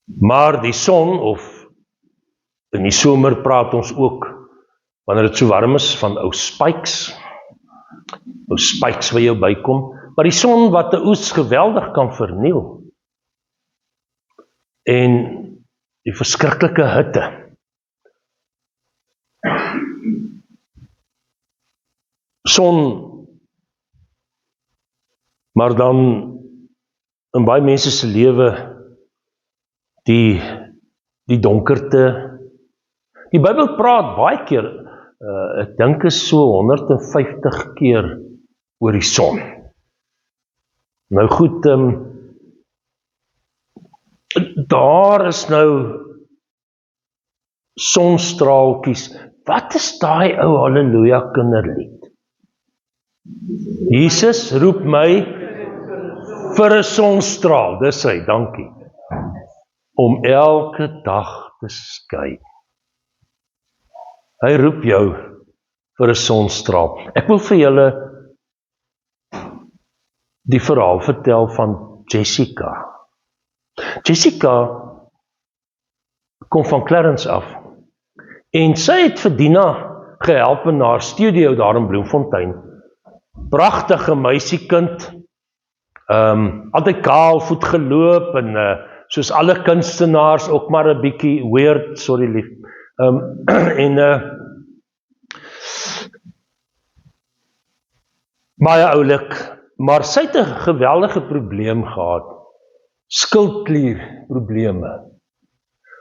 Maar die son, of in die somer praat ons ook, wanneer dit so warm is, van ou spikes by jou bykom, maar die son wat 'n oes geweldig kan verniel, en die verskriklike hitte. Son, maar dan in baie mense se lewe die donkerte. Die Bybel praat baie keer, ek dink is so 150 keer oor die son. Nou goed, daar is nou sonstraaltjies. Wat is daai ou halleluja kinderlied? Jesus roep my vir 'n sonstraal, dis hy, dankie, om elke dag te skyn. Hy roep jou vir 'n sonstraal. Ek wil vir julle die verhaal vertel van Jessica. Jessica kom van Clarence af, en sy het vir Dina gehelp in haar studio daar in Bloemfontein. Pragtige meisiekind, altyd kaalvoet geloop, en soos alle kunstenaars, ook maar 'n bietjie weird, sorry lief, baie oulik, maar sy het 'n geweldige probleem gehad, skildklierprobleme.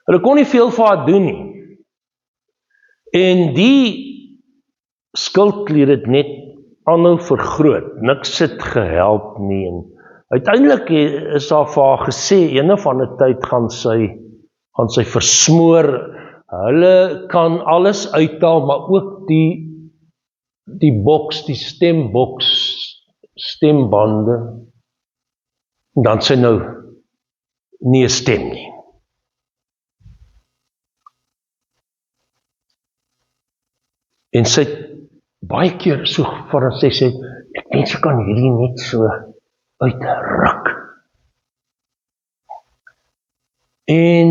Hulle kon nie veel vir haar doen nie, en die skildklier het net aanhou vergroot, niks het gehelp nie, en uiteindelik is daar vir haar gesê, een of ander tyd gaan sy versmoor. Hulle kan alles uithaal, maar ook die boks, die stembande, dan sy nou nie 'n stem nie. En sy het baie keer so vir haar sê, ek dink sy kan hierdie net so uitruk. En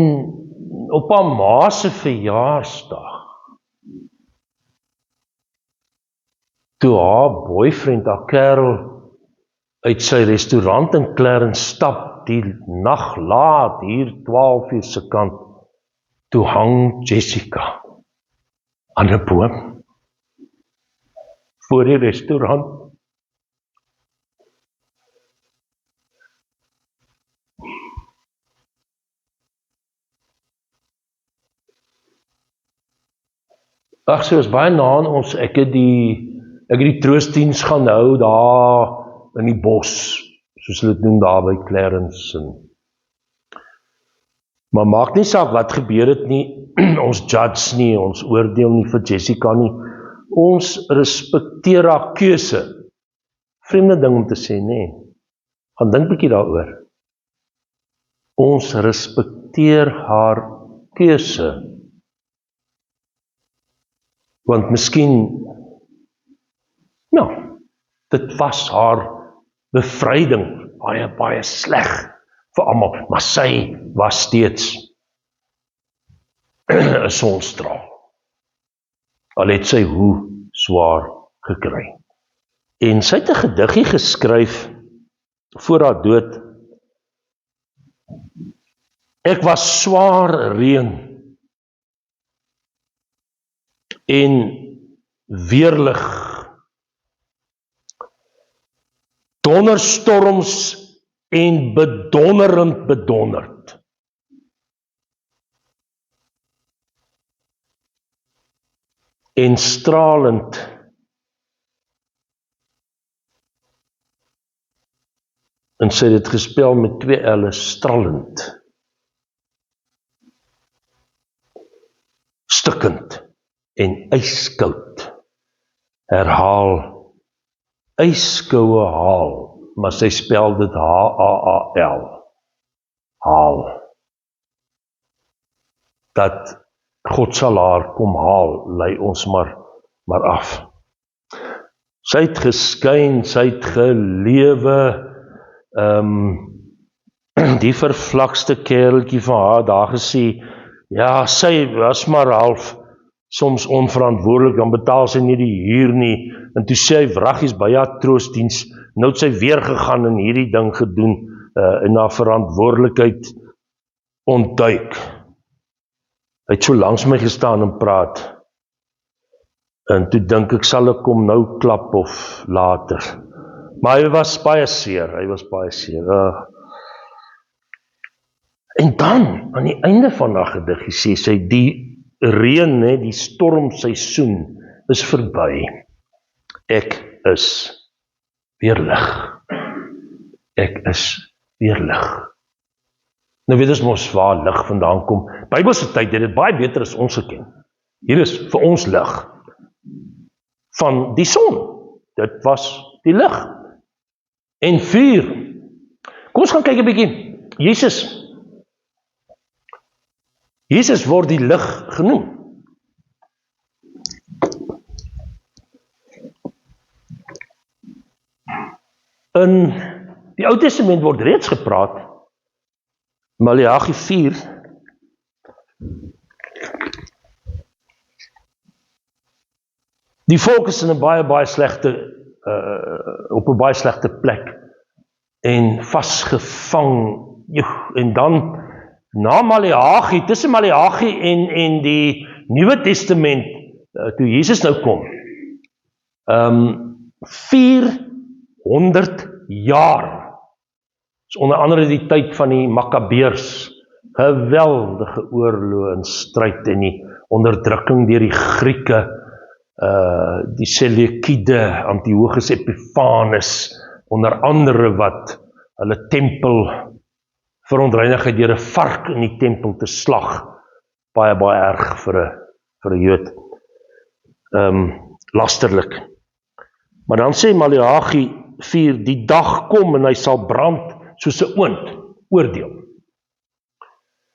op haar ma se verjaarsdag, toe haar boyfriend, haar kerel, uit sy restaurant in Clarence stap, die nag laat, hier 12 uur se kant, toe hang Jessica aan 'n boom voor die restaurant. Ag, sy was baie na aan ons. Ek het die troostdiens gaan hou daar in die bos, soos hulle dit noem daar by Clarence. Maar maak nie saak wat gebeur het nie, ons judge nie, ons oordeel nie vir Jessica nie. Ons respekteer haar keuse. Vreemde ding om te sê, nee. Gaan dink bietjie daaroor. Ons respekteer haar keuse. Want miskien, dit was haar bevryding, baie sleg vir almal, maar sy was steeds 'n sonstraal. Al het sy hoe swaar gekry. En sy het 'n gediggie geskryf voor haar dood. Ek was swaar reën en weerlig, donderstorms en bedonderend bedonderd. En stralend, en sy het dit gespel met 2 L'e, stralend, stikkend en ijskoud. Herhaal, ijskoue haal, maar sy spel dit H-A-A-L, haal. Dat God sal haar kom haal, lei ons maar af. Sy het geskyn, sy het gelewe, die vervlakste kereltjie van haar daar gesê, ja, sy was maar half soms onverantwoordelik, dan betaal sy nie die huur nie, en toe sê hy wraggies by haar troostdiens, nou het sy weer gegaan en hierdie ding gedoen, en haar verantwoordelikheid ontduik. Hy het so langs my gestaan en praat, en toe dink ek, sal ek hom nou klap of later, maar hy was baie seer, En dan, aan die einde van haar gediggie sê sy, die reën, die stormseisoen is verby. Ek is weer lig. Ek is weer lig. Nou weet ons mos waar lig vandaan kom. Bybelse tyd het dit baie beter as ons geken. Hier is vir ons lig van die son. Dit was die lig. En vuur. Kom ons gaan kyk 'n bietjie. Jesus word die lig genoem. In die Ou Testament word reeds gepraat, Maleagi 4, die volk is in 'n baie slegte, op 'n baie slegte plek, en vasgevang, en dan, na Maleagi, tussen Maleagi en die Nuwe Testament, toe Jesus nou kom, 400 jaar, is onder andere die tyd van die Makkabeërs, geweldige oorlog en stryd en die onderdrukking deur die Grieke, die Seleukide, Antiochus Epiphanes, onder andere wat hulle tempel verontreinig het deur 'n vark in die tempel te slag, baie erg vir 'n Jood, lasterlik. Maar dan sê Maleagi 4, die dag kom en hy sal brand soos 'n oond, oordeel.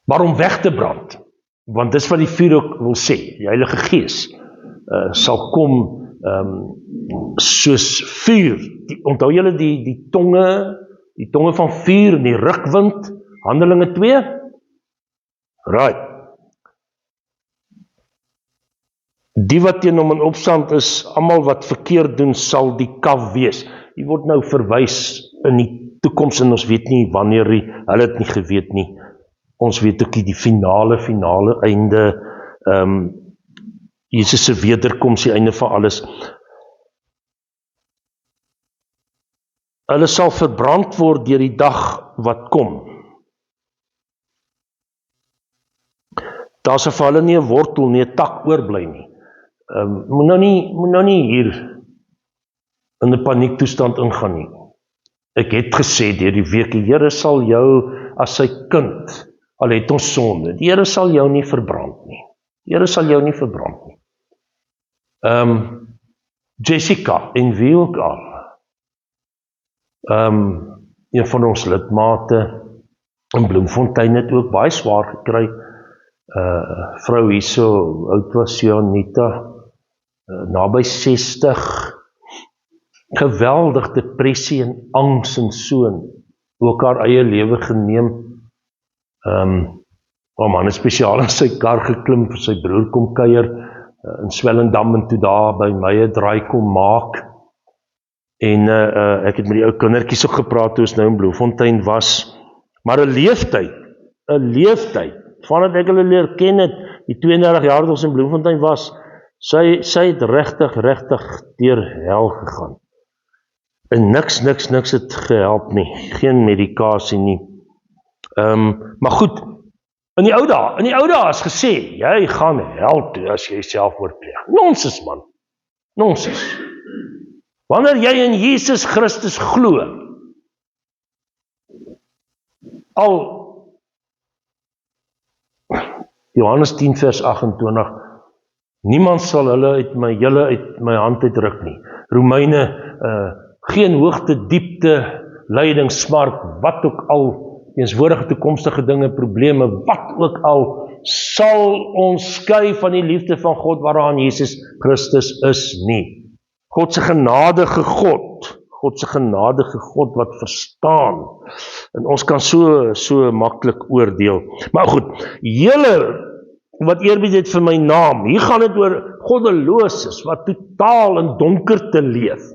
Maar om weg te brand, want dis wat die vuur ook wil sê, die Heilige Gees sal kom soos vuur. Onthou julle die tonge van vuur en die rukwind, Handelinge 2? Right. Die wat teen hom in opstand is, almal wat verkeerd doen, sal die kaf wees. Hier word nou verwys in die toekoms, en ons weet nie wanneer hulle het nie geweet nie. Ons weet ook die finale einde, Jesus se wederkoms, die einde van alles. Hulle sal verbrand word deur die dag wat kom. Daar sal vir hulle nie 'n wortel nie, 'n tak oorbly nie. Moet nou nie hier in 'n paniektoestand ingaan nie. Ek het gesê deur die week, die Here sal jou as sy kind, al het ons sonde, die Here sal jou nie verbrand nie. Jessica en wie ook al, een van ons lidmate in Bloemfontein het ook baie swaar gekry. Vrou hierso, oud was Janita, naby 60, geweldig depressie en angs en so, en ook haar eie lewe geneem. Haar man het spesiaal in sy kar geklim vir sy broer kom kuier in Swellendam, en toe daar by my 'n draai kom maak. En ek het met die ou kindertjies ook gepraat toe ons nou in Bloemfontein was. Maar 'n leeftyd, vandat ek hulle leer ken het, die 32 jaar wat ons in Bloemfontein was, sy het regtig deur hel gegaan. En niks het gehelp nie, geen medikasie nie. Maar goed, in die ou dae is gesê, jy gaan hel toe as jy selfmoord pleeg. Nonsens man, nonsens. Wanneer jy in Jesus Christus glo, al Johannes 10 vers 28, niemand sal julle uit my hand uitruk nie. Romeine, geen hoogte, diepte, lyding, smart, wat ook al, teenswoordige toekomstige dinge, probleme, wat ook al, sal ons skei van die liefde van God waaraan Jesus Christus is nie. God se genadige God, God se genadige God wat verstaan. En ons kan so maklik oordeel. Maar goed, julle wat eerbied het vir my naam, hier gaan dit oor goddeloses wat totaal in donkerte leef.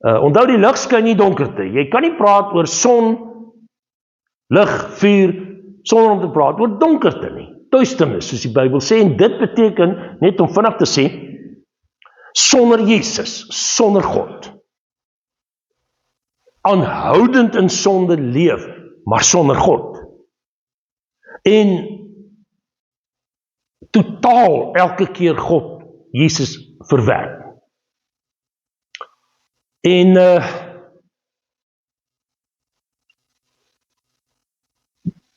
Onthou die lig skyn nie donkerte. Jy kan nie praat oor son, lig, vuur, sonder om te praat oor donkerte nie. Duisternis, soos die Bybel sê, en dit beteken, net om vinnig te sê, sonder Jesus, sonder God. Aanhoudend in sonde leef, maar sonder God. En totaal elke keer God, Jesus verwerp. En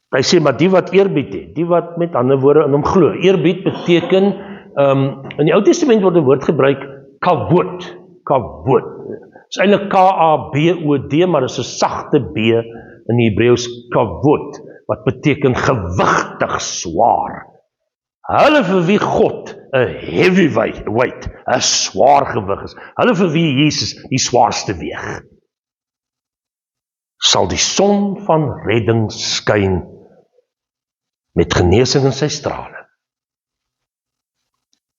hy sê, maar die wat eerbied het, die wat met ander woorde in hom glo. Eerbied beteken, in die Ou Testament word 'n woord gebruik, kavod. Dit is eintlik K-A-B-O-D, maar dit is 'n sagte B in die Hebreëus, kavod, wat beteken gewigtig swaar. Hulle vir wie God 'n heavyweight, 'n swaar gewig is. Hulle vir wie Jesus die swaarste weeg. Sal die son van redding skyn met genesing in sy strale.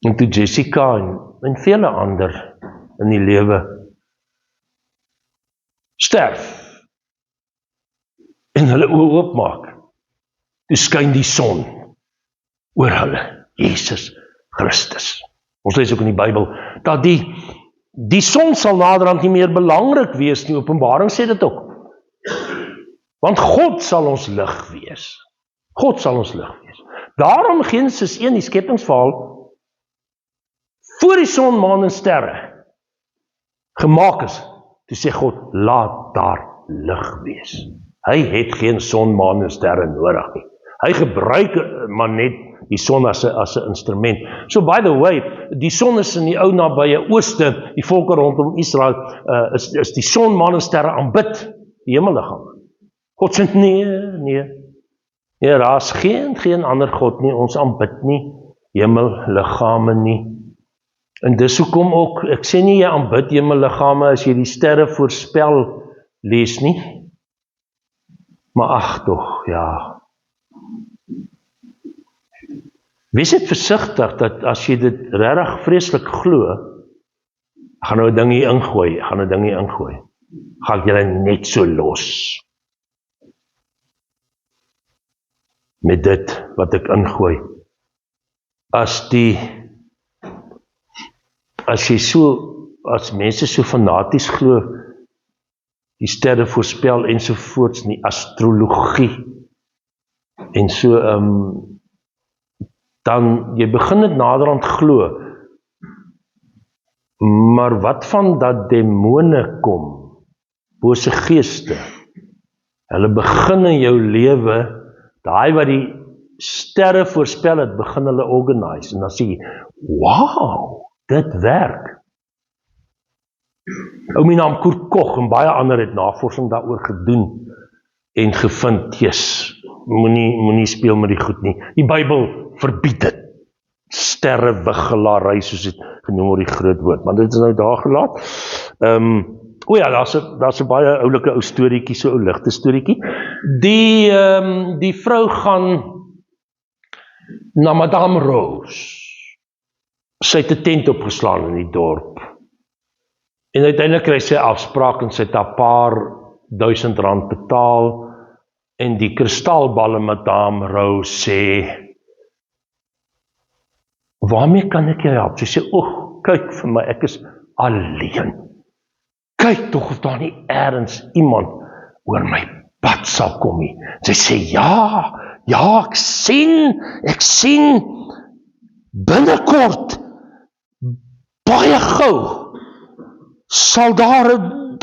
En toe Jessica en vele ander in die lewe sterf en hulle oë oopmaak, toe skyn die son oor hulle, Jesus Christus. Ons lees ook in die Bybel dat die son sal naderhand nie meer belangrik wees nie. Openbaring sê dit ook. Want God sal ons lig wees. God sal ons lig wees. Daarom Genesis 1, die skepingsverhaal, voor die son, maan en sterre gemaak is, toe sê God, laat daar lig wees. Hy het geen son, maan en sterre nodig nie. Hy gebruik maar net die son as 'n instrument. So by the way, die son is in die ou nabye ooste, die volke rondom Israel, is die son, maan en sterre aanbid, die hemelliggaam. God sê, nee, daar is geen ander God nie, ons aanbid nie hemelliggame nie. En dis hoekom ook, ek sê nie jy aanbid hemelliggame as jy die sterre voorspel lees nie, maar ag tog, ja. Wees dit versigtig dat as jy dit regtig vreeslik glo, gaan nou 'n ding hier ingooi, gaan ek julle net so los met dit wat ek ingooi. As mense so fanaties glo, die sterre voorspel ensovoorts, nie astrologie en so, dan jy begin dit naderhand glo. Maar wat van dat demone kom, bose geeste, hulle begin in jou lewe, daai wat die sterre voorspel het, begin hulle organise, en dan sê jy, wow, dit werk. Ou my naam Kurt Koch en baie ander het navorsing daaroor gedoen en gevind, moenie speel met die goed nie. Die Bybel verbied dit. Sterrewiggelary, soos dit genoem word, die groot woord, maar dit is nou daar gelaat. Daar's 'n baie oulike ou storieetjie, so ou ligte storieetjie. Die vrou gaan na Madame Rose. Sy het 'n tent opgeslaan in die dorp. En uiteindelik kry sy afspraak en sy het 'n paar R1000 betaal. En die kristalballe Madame Rose sê, waarmee kan ek jou help? Sy sê, kyk vir my, ek is alleen. Kyk tog of daar nie ergens iemand oor my pad sal kom nie. Sy sê, ja, ek sien, binnekort, baie gou, sal daar 'n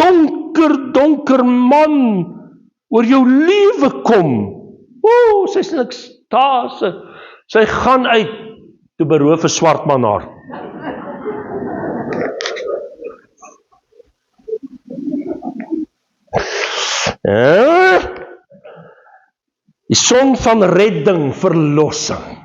donker man oor jou lewe kom. Sy is in ekstase. Sy gaan uit, toe beroof 'n swart man haar. Die son van redding, verlossing.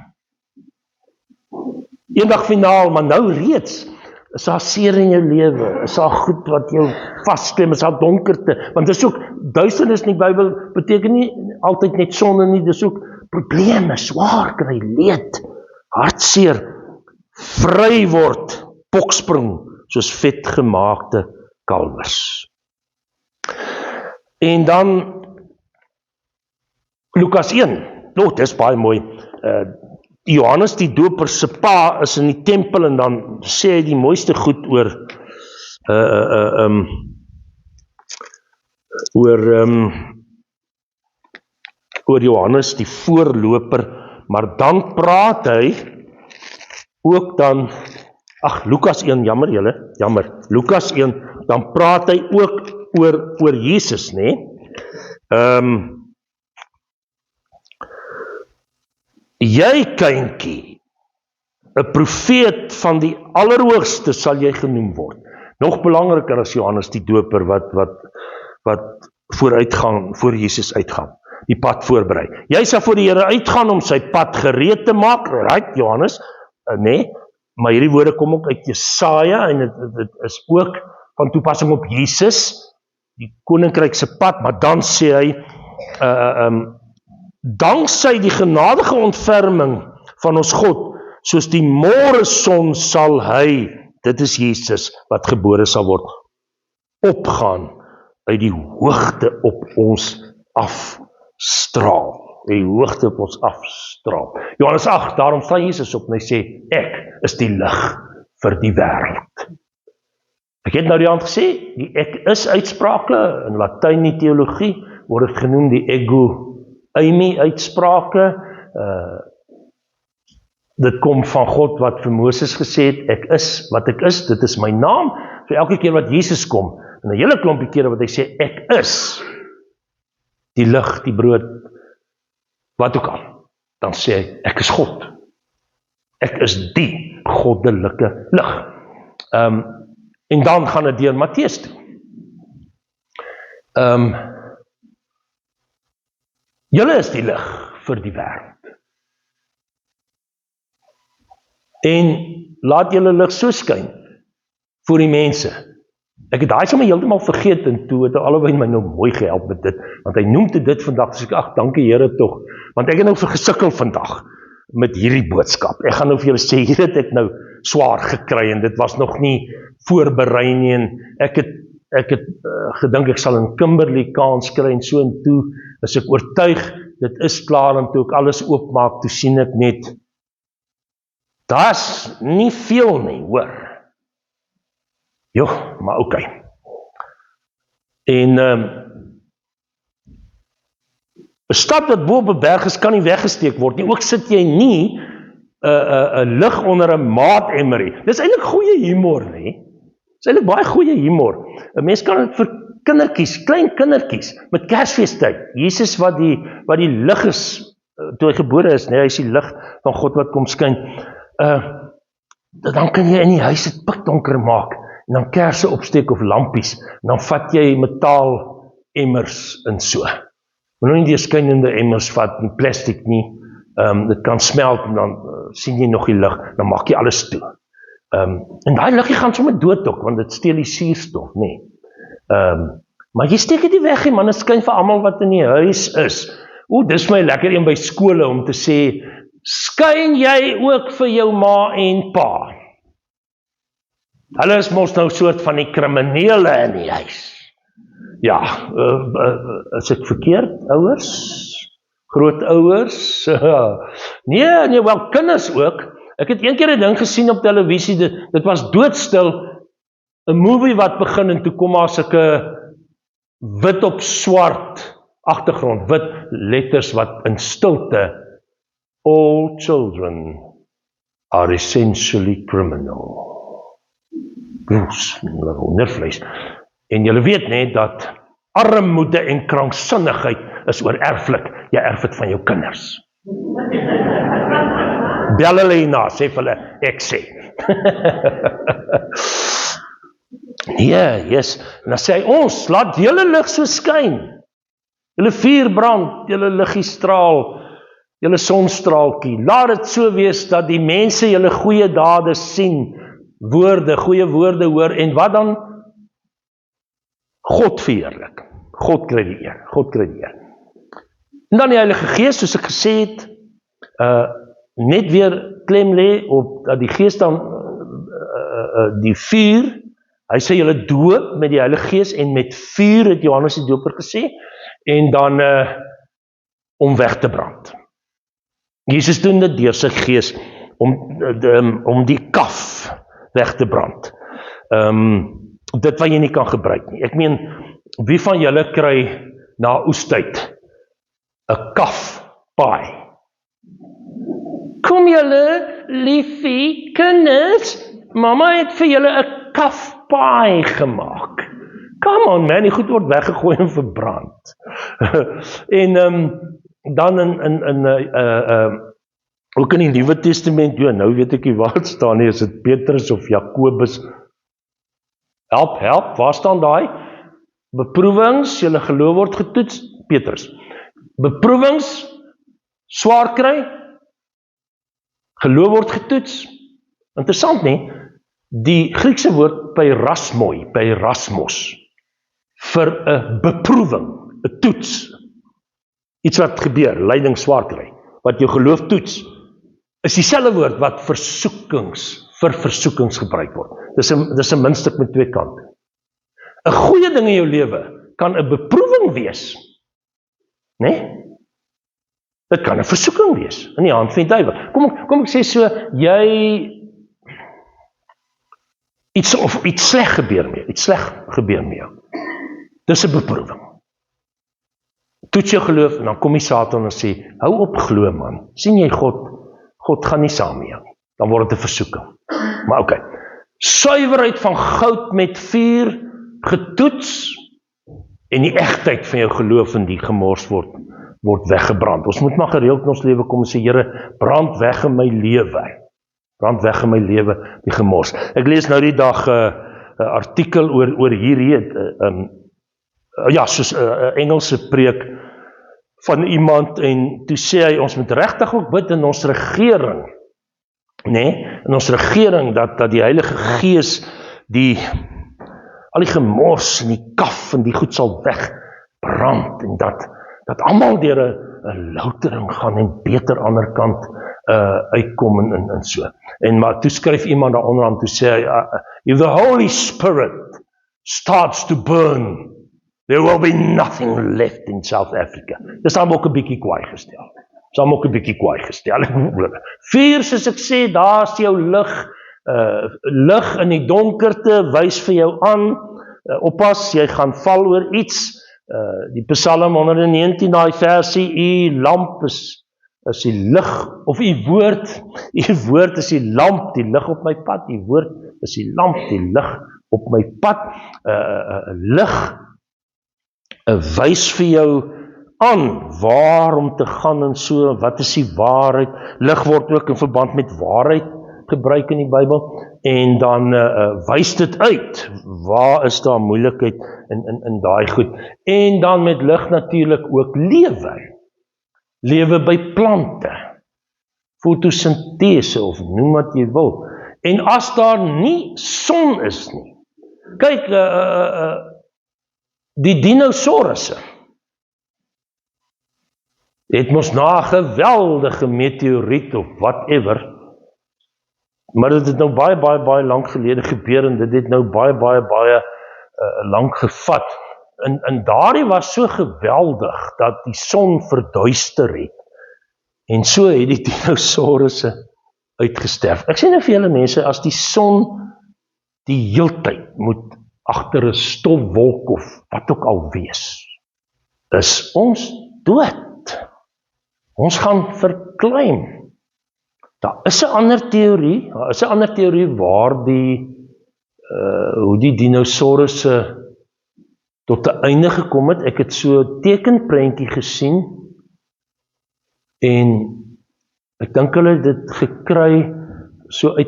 Eendag finaal, maar nou reeds, Is daar seer in jou lewe? Is daar goed wat jou vasklem? Is daar donkerte? Want dis ook, duisternis in die Bybel beteken nie altyd net sonde nie, dis ook probleme, swaar kry, leed, hartseer, vry word, bokspring, soos vetgemaakte kalwers. En dan Lukas 1, dis baie mooi, Johannes die Doper se pa is in die tempel en dan sê hy die mooiste goed oor Johannes die voorloper, maar dan praat hy ook dan, Lukas 1, jammer, Lukas 1, dan praat hy ook oor Jesus, né? Jy kindjie, 'n profeet van die Allerhoogste sal jy genoem word. Nog belangriker as Johannes die Doper wat vooruitgaan, voor Jesus uitgaan, die pad voorberei. Jy sal voor die Here uitgaan om sy pad gereed te maak, right Johannes, nee, maar hierdie woorde kom ook uit Jesaja en dit is ook van toepassing op Jesus, die koninkryk se pad, maar dan sê hy, danksy die genadige ontferming van ons God, soos die môre son sal hy, dit is Jesus wat gebore sal word, opgaan uit die hoogte op ons afstraal. Die hoogte op ons afstraal. Johannes 8, daarom staan Jesus op en hy sê, ek is die lig vir die wêreld. Ek het nou die aand gesê, die ek is uitsprake, in Latyn die teologie, word het genoem die ego eimi uitsprake, dit kom van God wat vir Moses gesê het, ek is wat ek is, dit is my naam, so elke keer wat Jesus kom, en 'n hele klompie kere wat hy sê, ek is die lig, die brood, wat ook al, dan sê hy, ek is God, ek is die goddelike lig, en dan gaan dit deur Matteus toe, julle is die lig vir die wêreld. En laat julle lig so skyn vir die mense. Ek het daai sommer heeltemal vergeet en toe het albei my nou mooi gehelp met dit, want hy noemde dit vandag, so ek dankie Here tog, want ek het nou gesukkel vandag met hierdie boodskap. Ek gaan nou vir julle sê, hier het ek nou swaar gekry en dit was nog nie voorberei nie en ek het gedink ek sal in Kimberley kans kry en so en toe is ek oortuig, dit is klaar en toe ek alles oopmaak, toe sien ek net, daar's nie veel nie, hoor. Jo, maar oké. En 'n stad wat bo op 'n berg is, kan nie weggesteek word nie. Ook sit jy nie 'n lig onder 'n maatemmer nie. Dis eintlik goeie humor, nie? Dis eintlik baie goeie humor. 'n Mens kan dit vir kindertjies, klein kindertjies, met Kersfeestyd, Jesus wat die lig is, toe hy gebore is, nee, hy is die lig van God wat kom skyn, dan kan jy in die huis dit pikdonker maak, en dan kersse opsteek of lampies, en dan vat jy metaal emmers en so. Maar nou nie die skynende emmers vat, nie plastic nie, dit kan smelt, en dan sien jy nog die lig, dan maak jy alles toe. En daai liggie gaan sommer dood ook, want dit steel die suurstof, nee. Maar jy steek dit nie weg nie, man, dit skyn vir almal wat in die huis is. Dis my lekker een by skole om te sê, skyn jy ook vir jou ma en pa? Hulle is mos nou soort van die kriminele in die huis. Ja, is ek verkeerd, ouers? Grootouers? Nee, wel, kinders ook. Ek het een keer 'n ding gesien op televisie, dit was doodstil, 'n movie wat begin en toe kom maar sulke wit op swart agtergrond, wit letters wat in stilte, all children are essentially criminal. Wondervleis. En julle weet net dat armoede en kranksinnigheid is oorerflik. Jy erf dit van jou kinders. Bel hulle hierna, sê vir hulle, ek sê. Yes. En dan sê hy, ons, laat julle lig so skyn. Julle vuur brand, julle liggie straal, julle sonstraaltjie. Laat dit so wees dat die mense julle goeie dade sien woorde, goeie woorde hoor, en wat dan? God verheerlik. God kry die eer. God kry die eer. En dan die Heilige Gees, soos ek gesê het, net weer klem lê op dat die Gees dan die vuur, hy sê julle doop met die Heilige Gees en met vuur, het Johannes die Doper gesê, en dan om weg te brand. Jesus doen dit deur sy Gees om die kaf weg te brand. Dit wat jy nie kan gebruik nie. Ek meen, wie van julle kry na oestyd 'n kafpaai? Kom julle, liefie, kinders, mamma het vir julle 'n kafpaai gemaak. Come on man, die goed word weggegooi en verbrand. En dan ook in die Nuwe Testament, nou weet ek nie waar het staan nie, is dit Petrus of Jakobus? Help, waar staan daai? Beproewings, julle geloof word getoets, Petrus. Beproewings, swaar kry, geloof word getoets. Interessant nie, die Griekse woord peirasmos, vir 'n beproewing, 'n toets, iets wat gebeur, lyding, swaar kry, wat jou geloof toets, is dieselfde woord wat vir versoekings gebruik word. Dis 'n muntstuk met twee kante. 'n Goeie ding in jou lewe kan 'n beproewing wees, né? Dit kan 'n versoeking wees in die hand van die duiwel. Kom ek sê so, iets sleg gebeur met jou. Dis 'n beproewing. Toets jou geloof en dan kom die Satan en sê, hou op glo man, sien jy God gaan nie saam met jou nie. Dan word dit 'n versoeking. Maar okay, suiwerheid van goud met vuur getoets en die egtheid van jou geloof in die gemors word weggebrand. Ons moet maar gereeld in ons lewe kom en sê, Here, brand weg in my lewe. Brand weg in my lewe die gemors. Ek lees nou die dag 'n artikel oor hierdie soos 'n Engelse preek van iemand, en toe sê hy, ons moet regtig ook bid in ons regering, in ons regering, dat die Heilige Gees al die gemors en die kaf en die goed sal wegbrand, en dat almal deur 'n loutering gaan en beter aan die ander kant uitkom en so. Maar toe skryf iemand daaronder aan, toe sê hy, if the Holy Spirit starts to burn, there will be nothing left in South Africa. Dis dan ook 'n bietjie kwaai gestel. Vuur, soos ek sê, daar is jou lig in die donkerte, wys vir jou aan, oppas, jy gaan val oor iets. Die Psalm 119, daai versie, u lamp is die lig, of u woord is die lamp, die lig op my pad, u woord is die lamp, die lig op my pad, lig wys vir jou aan waar om te gaan en so, wat is die waarheid. Lig word ook in verband met waarheid gebruik in die Bybel, en dan wys dit uit, waar is daar moeilikheid in daai goed. En dan met lig natuurlik ook lewe by plante, fotosintese of noem wat jy wil. En as daar nie son is nie, kyk, die dinosourusse het mos na 'n geweldige meteoriet of whatever, maar dit het nou baie lank gelede gebeur, en dit het nou baie lank gevat. En daardie was so geweldig dat die son verduister het. En so het die dinosourusse uitgesterf. Ek sê nou vir julle mense, as die son die heeltyd moet agter 'n stofwolk of wat ook al wees, is ons dood. Ons gaan verklein. Daar is 'n ander teorie, waar hoe die dinosourusse tot 'n einde gekom het. Ek het so 'n tekenprentjie gesien, en ek dink hulle het dit gekry so uit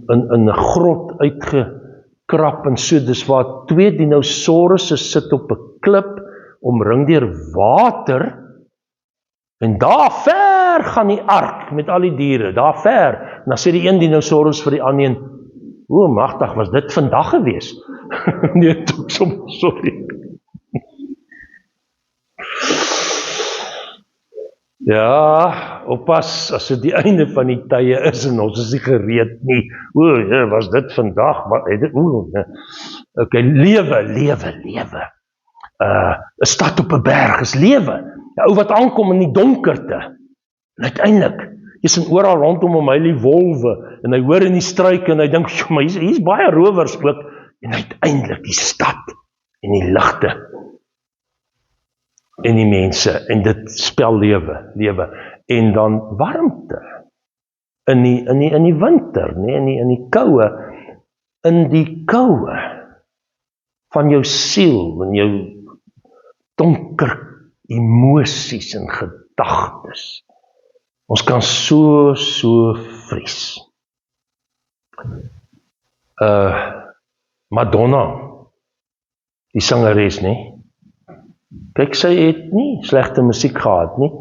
in 'n grot uitgekrap en so. Dis waar twee dinosourusse sit op 'n klip, omring deur water, en daar ver gaan die ark met al die diere, daar ver. En dan sê die een dinosaurus vir die ander een, O, magtig, was dit vandag gewees? Nee, sorry. Ja, oppas, as dit die einde van die tye is en ons is nie gereed nie. O, ja, was dit vandag? Okay, lewe. 'n stad op 'n berg is lewe. 'n Ou wat aankom in die donkerte. En uiteindelik, jy sien oral rondom hom hy die wolwe en hy hoor in die struike en hy dink, maar hier's baie rowers ook. En uiteindelik die stad en die ligte en die mense, en dit spel lewe, en dan warmte, in die winter, nee, in die koue, van jou siel, en jou donker emosies en gedagtes, ons kan so vries. Madonna, die sangeres, nee, kyk, sy het nie slegte musiek gehad nie,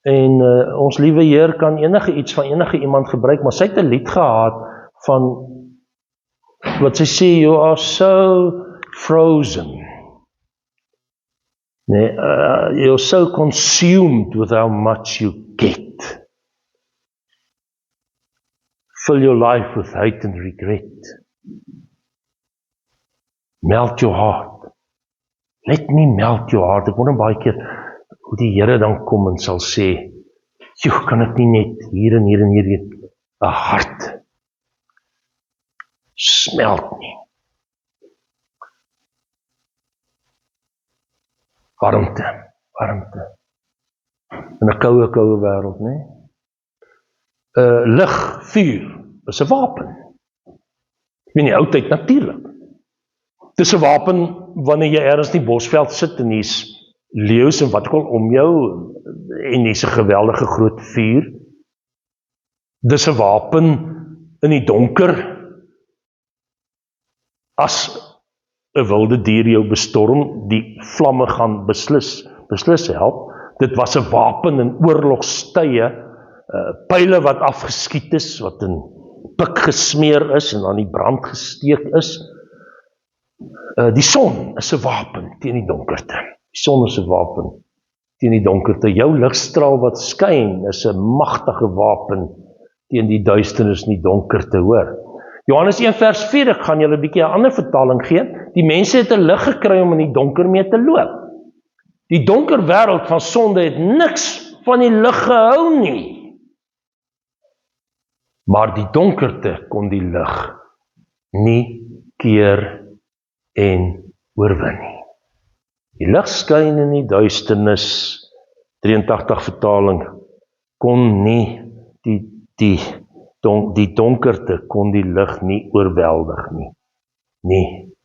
en ons liewe Heer kan enige iets van enige iemand gebruik, maar sy het 'n lied gehad van, wat sy sê, you are so frozen, nee, you're so consumed with how much you get, fill your life with hate and regret, melt your heart. Let me melt your heart. Ek wonder baie keer hoe die Here dan kom en sal sê, joh, kan ek nie net hier en hier 'n hart smelt nie. Warmte. In 'n koue wêreld, né? Lig, vuur, is 'n wapen. In die ou tyd natuurlik. Dis 'n wapen wanneer jy ergens in die bosveld sit en hier's leeu's en wat ook al om jou en hier's 'n geweldige groot vuur. Dis 'n wapen in die donker as 'n wilde dier jou bestorm, die vlamme gaan beslis help. Dit was 'n wapen in oorlogstye, pyle wat afgeskiet is, wat in pik gesmeer is en aan die brand gesteek is. Die son is 'n wapen teen die donkerte. Die son is 'n wapen teen die donkerte. Jou ligstraal wat skyn is 'n magtige wapen teen die duisternis en die donkerte, hoor. Johannes 1 vers 4, ek gaan julle 'n bietjie 'n ander vertaling gee. Die mense het 'n lig gekry om in die donker mee te loop. Die donker wêreld van sonde het niks van die lig gehou nie. Maar die donkerte kon die lig nie keer en oorwin nie. Die lig skyn in die duisternis, 83 vertaling, kon nie die donkerte kon die lig nie oorweldig nie.